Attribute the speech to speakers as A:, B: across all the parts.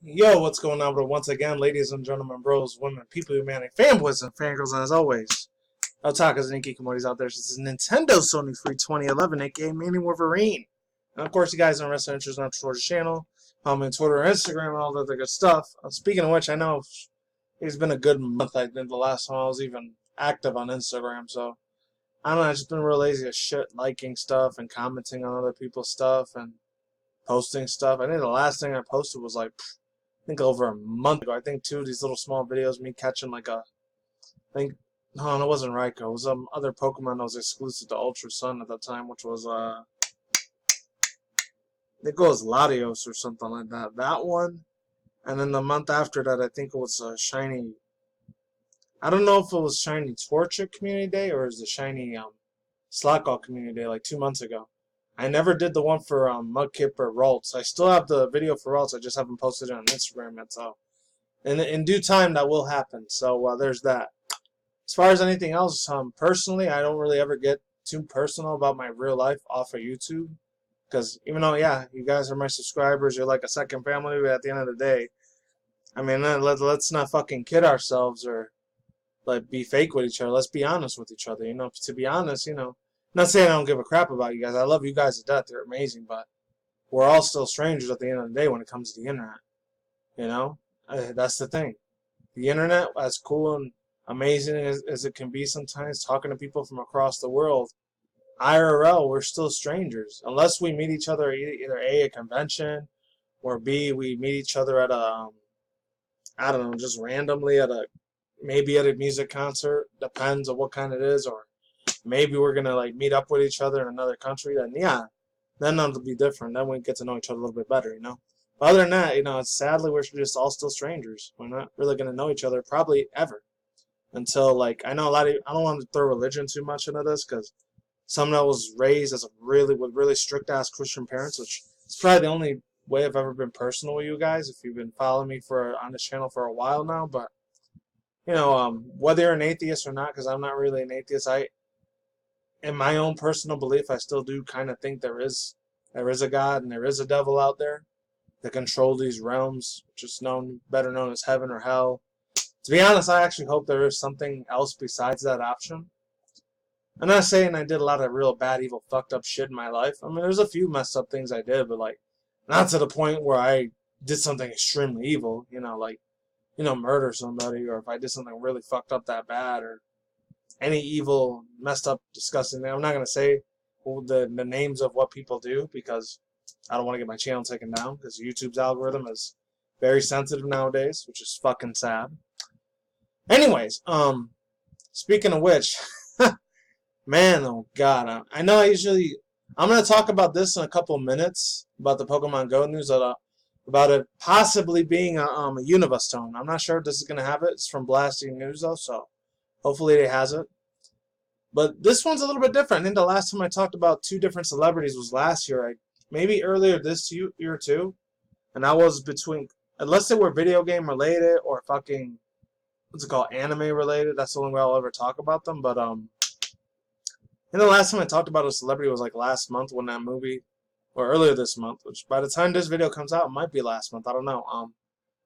A: Yo, what's going on, bro? Once again, ladies and gentlemen, bros, women, people, humanity, fanboys, and fangirls, and as always, Otakas and Inky Commodities out there. This is Nintendo Sony Free 2011, aka Manny Wolverine. And of course, you guys are wrestling interest on the channel, on Twitter, Instagram, and all that other good stuff. Speaking of which, I know it's been a good month. I think the last time I was even active on Instagram, so I don't know. I've just been real lazy as shit, liking stuff and commenting on other people's stuff and posting stuff. I think the last thing I posted was like, I think over a month ago. I think two of these little small videos, me catching like I think, no, it wasn't Raikou. It was some other Pokemon that was exclusive to Ultra Sun at the time, which was, I think it was Latios or something like that. That one. And then the month after that, I think it was a Shiny, I don't know if it was Shiny Torchic Community Day or it was the Shiny Slackwall Community Day like 2 months ago. I never did the one for Mudkip or Ralts. I still have the video for Ralts. I just haven't posted it on Instagram yet. So, in due time, that will happen. So there's that. As far as anything else, personally, I don't really ever get too personal about my real life off of YouTube. Because even though, yeah, you guys are my subscribers, you're like a second family, but at the end of the day, I mean, let's not fucking kid ourselves or like be fake with each other. Let's be honest with each other. You know, to be honest, you know. Not saying I don't give a crap about you guys. I love you guys to death. They're amazing, but we're all still strangers at the end of the day when it comes to the internet. You know, that's the thing. The internet, as cool and amazing as it can be sometimes, talking to people from across the world, IRL, we're still strangers unless we meet each other either A, a convention, or B, we meet each other at a, I don't know, just randomly at a, maybe at a music concert. Depends on what kind it is, or maybe we're gonna like meet up with each other in another country, then yeah, then it'll be different. Then we get to know each other a little bit better, you know. But other than that, you know, it's sadly we're just all still strangers. We're not really gonna know each other probably ever until like I know a lot of. I don't want to throw religion too much into this because someone that was raised as a with really strict ass Christian parents, which is probably the only way I've ever been personal with you guys. If you've been following me on this channel for a while now, but you know, whether you're an atheist or not, because I'm not really an atheist, in my own personal belief, I still do kind of think there is a God and there is a devil out there that control these realms, which is better known as heaven or hell. To be honest, I actually hope there is something else besides that option. I'm not saying I did a lot of real bad, evil, fucked up shit in my life. I mean, there's a few messed up things I did, but like not to the point where I did something extremely evil. You know, like murder somebody, or if I did something really fucked up that bad, or any evil, messed up, disgusting thing. I'm not going to say the names of what people do because I don't want to get my channel taken down because YouTube's algorithm is very sensitive nowadays, which is fucking sad. Anyways, speaking of which, man, oh god, I know I'm going to talk about this in a couple minutes about the pokemonGo news about it possibly being a Unova Stone. I'm not sure if this is going to have it. It's from Blasting News though, so hopefully it has it. But this one's a little bit different. I think the last time I talked about two different celebrities was last year. Maybe earlier this year too. And that was between, unless they were video game related or fucking, what's it called, anime related. That's the only way I'll ever talk about them. But and the last time I talked about a celebrity was like last month when that movie, or earlier this month, which by the time this video comes out, it might be last month. I don't know.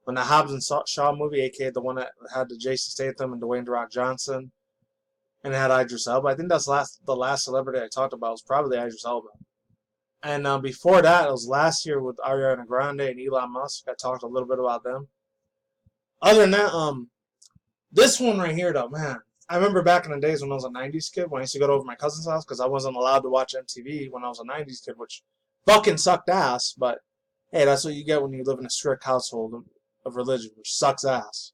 A: When the Hobbs and Shaw movie, aka the one that had the Jason Statham and Dwayne "The Rock" Johnson, and it had Idris Elba. I think that's the last celebrity I talked about was probably Idris Elba. And before that, it was last year with Ariana Grande and Elon Musk. I talked a little bit about them. Other than that, this one right here, though, man, I remember back in the days when I was a 90s kid, when I used to go over to my cousin's house because I wasn't allowed to watch MTV when I was a 90s kid, which fucking sucked ass, but hey, that's what you get when you live in a strict household of religion, which sucks ass.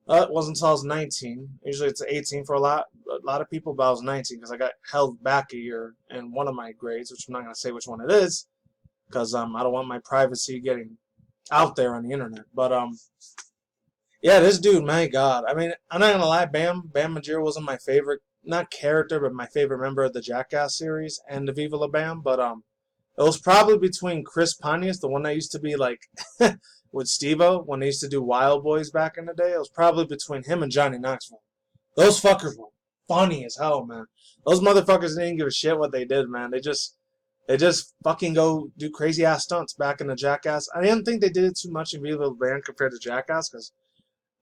A: It wasn't until I was 19. Usually it's 18 for a lot of people, but I was 19 because I got held back a year in one of my grades, which I'm not going to say which one it is because I don't want my privacy getting out there on the internet. But yeah, this dude, my God. I mean, I'm not going to lie, Bam Margera wasn't my favorite, not character, but my favorite member of the Jackass series and the Viva La Bam. But it was probably between Chris Pontius, the one that used to be like with Steve-O when they used to do Wild Boys back in the day. It was probably between him and Johnny Knoxville. Those fuckers were funny as hell, man. Those motherfuckers didn't give a shit what they did, man. They just fucking go do crazy ass stunts back in the Jackass. I didn't think they did it too much in Viva La Band compared to Jackass, because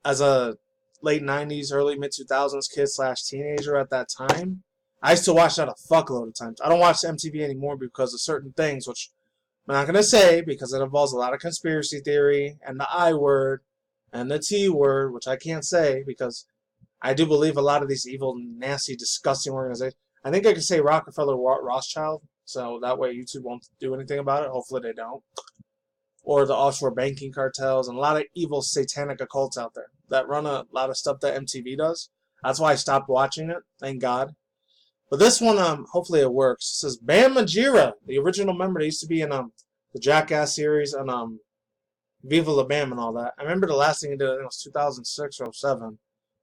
A: as a late 90s, early mid 2000s kid slash teenager at that time, I used to watch that a fuckload of times. I don't watch MTV anymore because of certain things, which I'm not going to say because it involves a lot of conspiracy theory and the I word and the T word, which I can't say because I do believe a lot of these evil, nasty, disgusting organizations. I think I could say Rockefeller Rothschild, so that way YouTube won't do anything about it. Hopefully they don't. Or the offshore banking cartels and a lot of evil satanic occults out there that run a lot of stuff that MTV does. That's why I stopped watching it, thank God. But this one, hopefully it works. It says Bam Margera, the original member that used to be in the Jackass series and Viva La Bam and all that. I remember the last thing he did, I think it was 2006 or 07.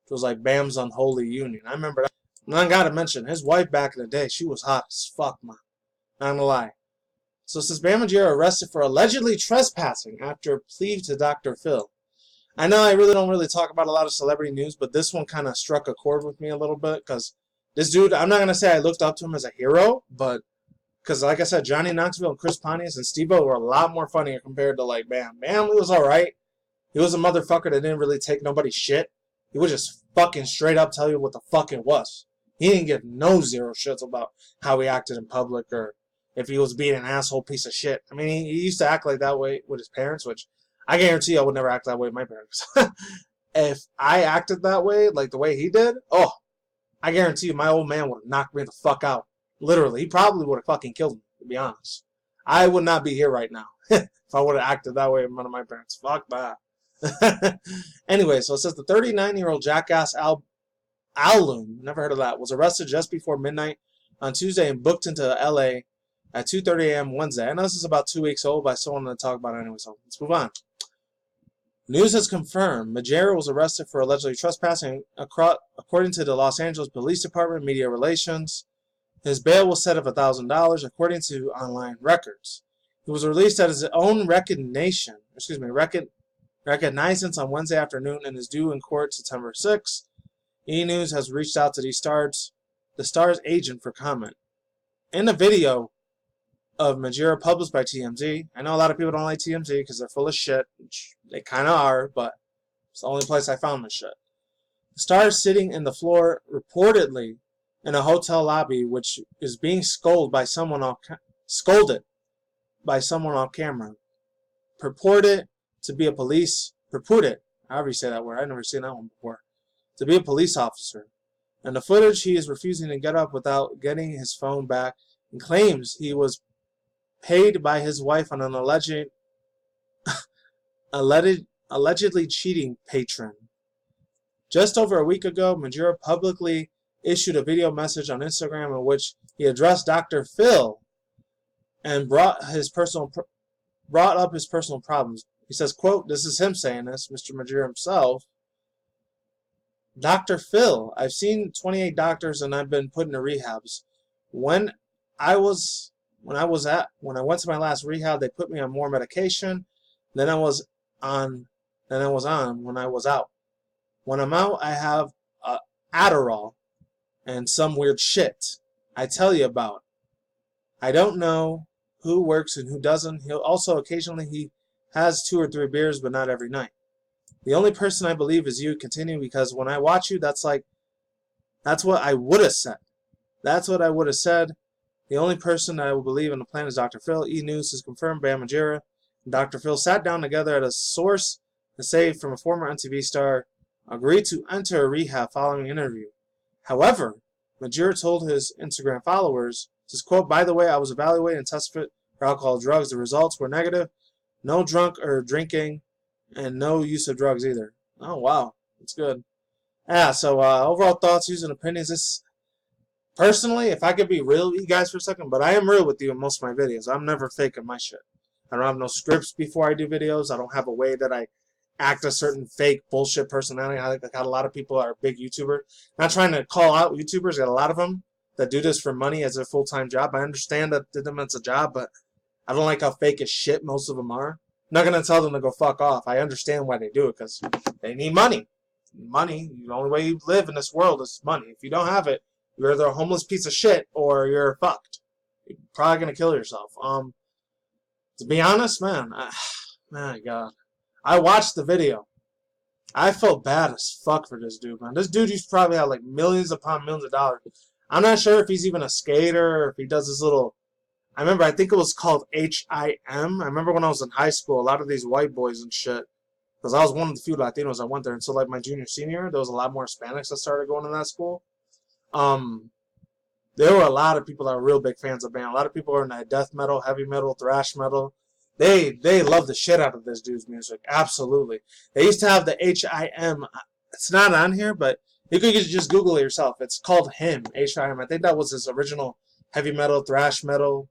A: It was like Bam's Unholy Union. I remember that. And I gotta mention, his wife back in the day, she was hot as fuck, man. Not gonna lie. So it says Bam Margera arrested for allegedly trespassing after a plea to Dr. Phil. I know I really don't talk about a lot of celebrity news, but this one kind of struck a chord with me a little bit because this dude, I'm not going to say I looked up to him as a hero, but because like I said, Johnny Knoxville and Chris Pontius and Steve-O were a lot more funnier compared to like Bam. Bam was alright. He was a motherfucker that didn't really take nobody's shit. He would just fucking straight up tell you what the fuck it was. He didn't give no zero shits about how he acted in public or if he was being an asshole piece of shit. I mean, he used to act like that way with his parents, which I guarantee I would never act that way with my parents. If I acted that way, like the way he did, oh, I guarantee you my old man would have knocked me the fuck out. Literally. He probably would have fucking killed me, to be honest. I would not be here right now if I would have acted that way with one of my parents. Fuck that. Anyway, so it says the 39-year-old Jackass Alum, never heard of that, was arrested just before midnight on Tuesday and booked into L.A. at 2:30 a.m. Wednesday. I know this is about 2 weeks old, but I still wanted to talk about it anyway, so let's move on. News has confirmed Margera was arrested for allegedly trespassing, according to the Los Angeles Police Department Media Relations. His bail was set at $1,000, according to online records. He was released at his own recognizance on Wednesday afternoon and is due in court September 6th. E! News has reached out to the star's agent for comment. In a video of Margera published by TMZ. I know a lot of people don't like TMZ because they're full of shit, which they kind of are, but it's the only place I found this shit. The star is sitting in the floor, reportedly in a hotel lobby, which is being scolded by someone off camera. Purported, however you say that word, I've never seen that one before, to be a police officer. In the footage, he is refusing to get up without getting his phone back and claims he was paid by his wife on an allegedly cheating patron. Just over a week ago, Margera publicly issued a video message on Instagram in which he addressed Dr. Phil and brought up his personal problems. He says, quote, this is him saying this, Mr. Margera himself. Dr. Phil, I've seen 28 doctors and I've been put into rehabs. When I went to my last rehab, they put me on more medication than I was on when I was out. When I'm out, I have Adderall and some weird shit I tell you about. I don't know who works and who doesn't. He has 2 or 3 beers, but not every night. The only person I believe is you. Continue, because when I watch you, that's what I would have said. That's what I would have said. The only person I will believe on the planet is Dr. Phil. E! News has confirmed Bam Margera and Dr. Phil sat down together at a source to say from a former MTV star agreed to enter a rehab following an interview. However, Margera told his Instagram followers, says, quote, by the way, I was evaluated and tested for alcohol and drugs. The results were negative. No drunk or drinking and no use of drugs either. Oh, wow. That's good. Yeah, so overall thoughts, views, and opinions. Personally, if I could be real with you guys for a second, but I am real with you in most of my videos. I'm never faking my shit. I don't have no scripts before I do videos. I don't have a way that I act a certain fake bullshit personality. I got a lot of people that are big YouTubers. Not trying to call out YouTubers. Got a lot of them that do this for money as a full-time job. I understand that to them it's a job, but I don't like how fake as shit most of them are. I'm not going to tell them to go fuck off. I understand why they do it, because they need money. Money, the only way you live in this world is money. If you don't have it, you're either a homeless piece of shit or you're fucked. You're probably gonna kill yourself. To be honest, man, my God, I watched the video. I felt bad as fuck for this dude, man. This dude used to probably have like millions upon millions of dollars. I'm not sure if he's even a skater or if he does this little. I remember, I think it was called HIM. I remember when I was in high school, a lot of these white boys and shit, because I was one of the few Latinos that went there. And so, like, my junior, senior, there was a lot more Hispanics that started going to that school. There were a lot of people that were real big fans of Bam. A lot of people are in that death metal, heavy metal, thrash metal. They love the shit out of this dude's music. Absolutely. They used to have the HIM. It's not on here, but you could just Google it yourself. It's called HIM, HIM. I think that was his original heavy metal, thrash metal,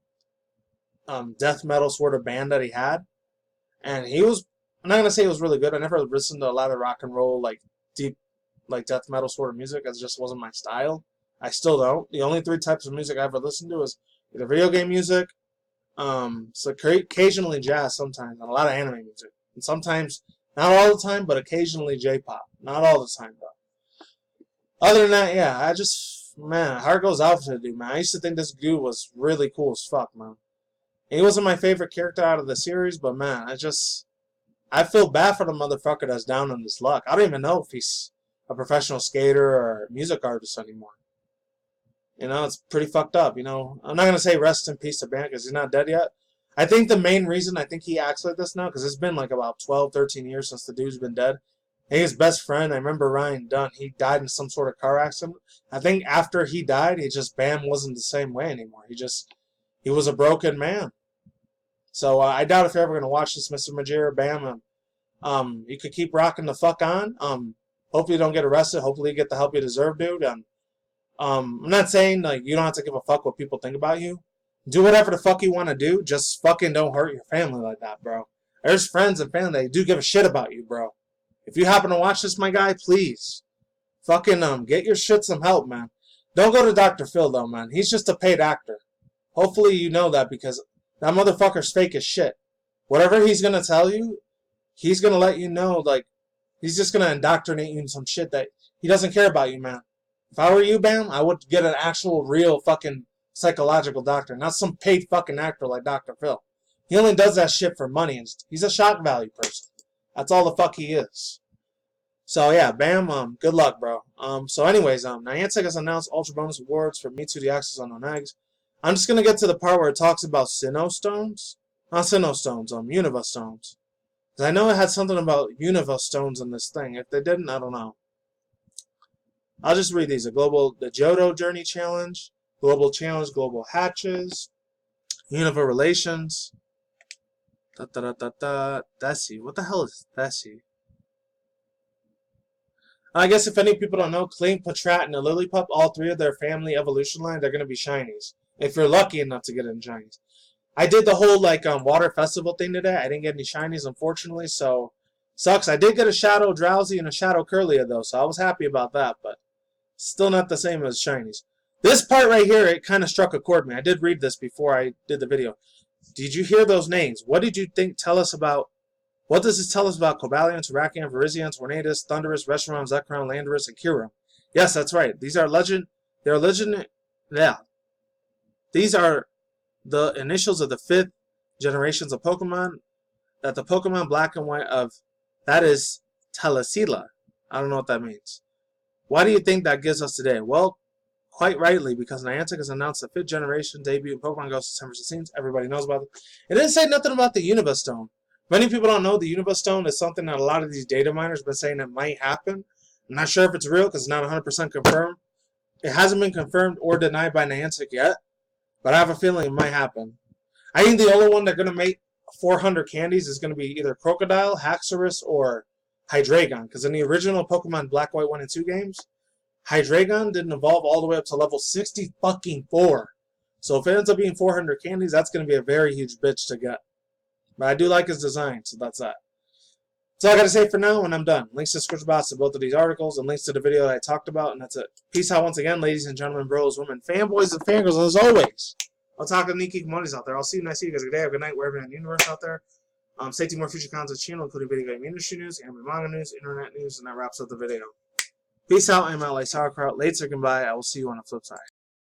A: death metal sort of band that he had. And he was, I'm not going to say he was really good. I never listened to a lot of rock and roll, like deep, like death metal sort of music. It just wasn't my style. I still don't. The only 3 types of music I ever listened to is either video game music, so occasionally jazz sometimes, and a lot of anime music. And sometimes, not all the time, but occasionally J-pop. Not all the time, though. Other than that, yeah, I just, man, heart goes out to the dude, man. I used to think this dude was really cool as fuck, man. He wasn't my favorite character out of the series, but man, I feel bad for the motherfucker that's down on his luck. I don't even know if he's a professional skater or music artist anymore. You know, it's pretty fucked up, you know. I'm not going to say rest in peace to Bam because he's not dead yet. I think the main reason I think he acts like this now, because it's been like about 12, 13 years since the dude's been dead. I think his best friend, I remember Ryan Dunn, he died in some sort of car accident. I think after he died, Bam wasn't the same way anymore. He was a broken man. So I doubt if you're ever going to watch this, Mr. Margera, Bam. You could keep rocking the fuck on. Hopefully you don't get arrested. Hopefully you get the help you deserve, dude. I'm not saying like you don't have to give a fuck what people think about you. Do whatever the fuck you want to do. Just fucking don't hurt your family like that, bro. There's friends and family that do give a shit about you, bro. If you happen to watch this, my guy, please fucking get your shit some help, man. Don't go to Dr.Phil though, man. He's just a paid actor. Hopefully you know that because that motherfucker's fake as shit. Whatever he's gonna tell you, he's gonna let you know, like, he's just gonna indoctrinate you in some shit that he doesn't care about you, man. If I were you, Bam, I would get an actual, real fucking psychological doctor, not some paid fucking actor like Dr. Phil. He only does that shit for money, and he's a shock value person. That's all the fuck he is. So yeah, Bam, good luck, bro. So anyways, Niantic has announced Ultra Bonus Awards for Mewtwo the Access Unknown Eggs. I'm just gonna get to the part where it talks about Sinnoh Stones. Not Sinnoh Stones, Unova Stones. Because I know it had something about Unova Stones in this thing. If they didn't, I don't know. I'll just read these. The Johto Journey Challenge, Global Challenge, Global Hatches, Unova Relations. Desi. What the hell is Desi? I guess if any people don't know, Kling, Patrat, and the Lillipup, all 3 of their family evolution line, they're going to be shinies. If you're lucky enough to get in shinies. I did the whole water festival thing today. I didn't get any shinies, unfortunately, so sucks. I did get a Shadow Drowsy and a Shadow Curlia, though, so I was happy about that, but still not the same as shinies. This part right here, it kind of struck a chord with me. I did read this before I did the video. Did you hear those names? What did you think? Tell us about. What does this tell us about Cobalion, Terrakion, Virizion, Tornadus, Thundurus, Reshiram, Zekrom, Landorus, and Kyurem? Yes, that's right. These are legend. They're legend. Yeah. These are the initials of the 5th generations of Pokemon that the Pokemon Black and White of. That is Telesila. I don't know what that means. Why do you think that gives us today? Well, quite rightly, because Niantic has announced the 5th generation debut in pokemonGo September 16th. Everybody knows about it. It didn't say nothing about the Unova Stone. Many people don't know the Unova Stone is something that a lot of these data miners have been saying that might happen. I'm not sure if it's real because it's not 100% confirmed. It hasn't been confirmed or denied by Niantic yet, but I have a feeling it might happen. I think the only one they're going to make 400 candies is going to be either Crocodile, Haxorus, or Hydreigon, because in the original Pokemon Black, White 1, and 2 games, Hydreigon didn't evolve all the way up to level 64. So if it ends up being 400 candies, that's going to be a very huge bitch to get. But I do like his design, so that's that. That's all I got to say for now, and I'm done. Links to description box to both of these articles, and links to the video that I talked about, and that's it. Peace out once again, ladies and gentlemen, bros, women, fanboys, and fangirls, as always. I'll talk to Nikki Commodities out there. I'll see you when I see you guys. Good day, have a good night, wherever in the universe out there. Stay tuned for more future content channel, including video game industry news, anime manga news, internet news, and that wraps up the video. Peace out. I'm out like sauerkraut. Later, goodbye. I will see you on the flip side.